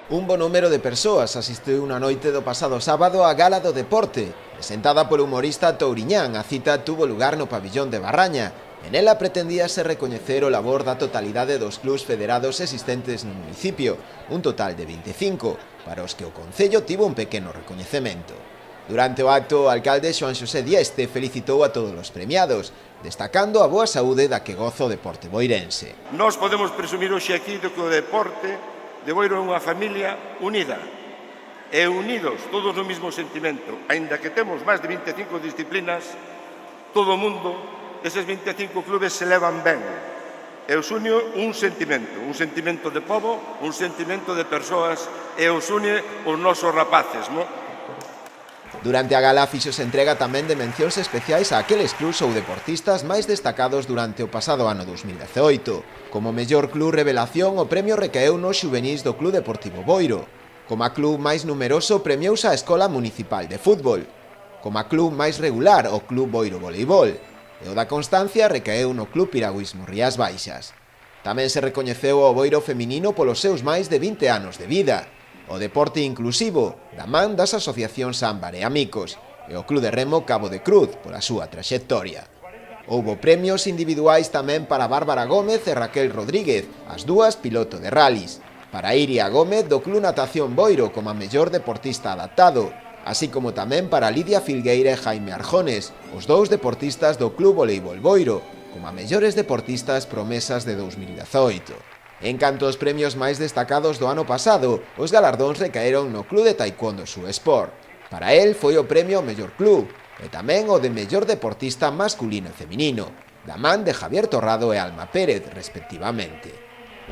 Un bo número de persoas asistiu unha noite do pasado sábado á Gala do Deporte. Presentada polo humorista Touriñán, a cita tuvo lugar no pabillón de Barraña. En ela pretendíase recoñecer o labor da totalidade dos clubs federados existentes no municipio, un total de 25, para os que o Concello tivo un pequeno recoñecemento. Durante o acto, o alcalde Xoán Xosé Dieste felicitou a todos os premiados, destacando a boa saúde da que goza o deporte boirense. Nós podemos presumir hoxe aquí do que o deporte de Boiro é unha familia unida e unidos, todos no mesmo sentimento. Aínda que temos máis de 25 disciplinas, todo o mundo, eses 25 clubes se levan ben. E os une un sentimento de pobo, un sentimento de persoas, e os une os nosos rapaces, non? Durante a gala fixose entrega tamén de mencións especiais a aqueles clubs ou deportistas máis destacados durante o pasado ano 2018. Como mellor club revelación, o premio recaeu nos xuvenís do Club Deportivo Boiro. Como a club máis numeroso, premiouse a Escola Municipal de Fútbol. Como a club máis regular, o Club Boiro Voleibol. E o da Constancia recaeu no Club Piragüismo Rías Baixas. Tamén se recoñeceu ao Boiro feminino polos seus máis de 20 anos de vida. O deporte inclusivo, da man das asociacións Ámbar e Amicos, e o Club de Remo Cabo de Cruz, pola súa traxectoria. Houbo premios individuais tamén para Bárbara Gómez e Raquel Rodríguez, as dúas piloto de ralis, para Iria Gómez do Club Natación Boiro como a mellor deportista adaptado, así como tamén para Lidia Filgueira e Jaime Arjones, os dous deportistas do Club Voleibol Boiro, como a mellores deportistas promesas de 2018. En canto aos premios máis destacados do ano pasado, os galardóns recaeron no Club de Taekwondo Suesport. Para el foi o premio ao mellor club, e tamén o de mellor deportista masculino e feminino, da man de Javier Torrado e Alma Pérez, respectivamente.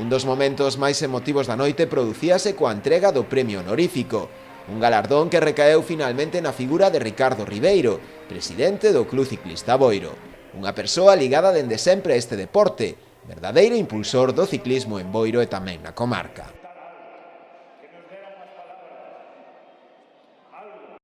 Un dos momentos máis emotivos da noite producíase coa entrega do premio honorífico, un galardón que recaeu finalmente na figura de Ricardo Ribeiro, presidente do Club Ciclista Boiro, unha persoa ligada dende sempre a este deporte, verdadeiro impulsor do ciclismo en Boiro e tamén na comarca.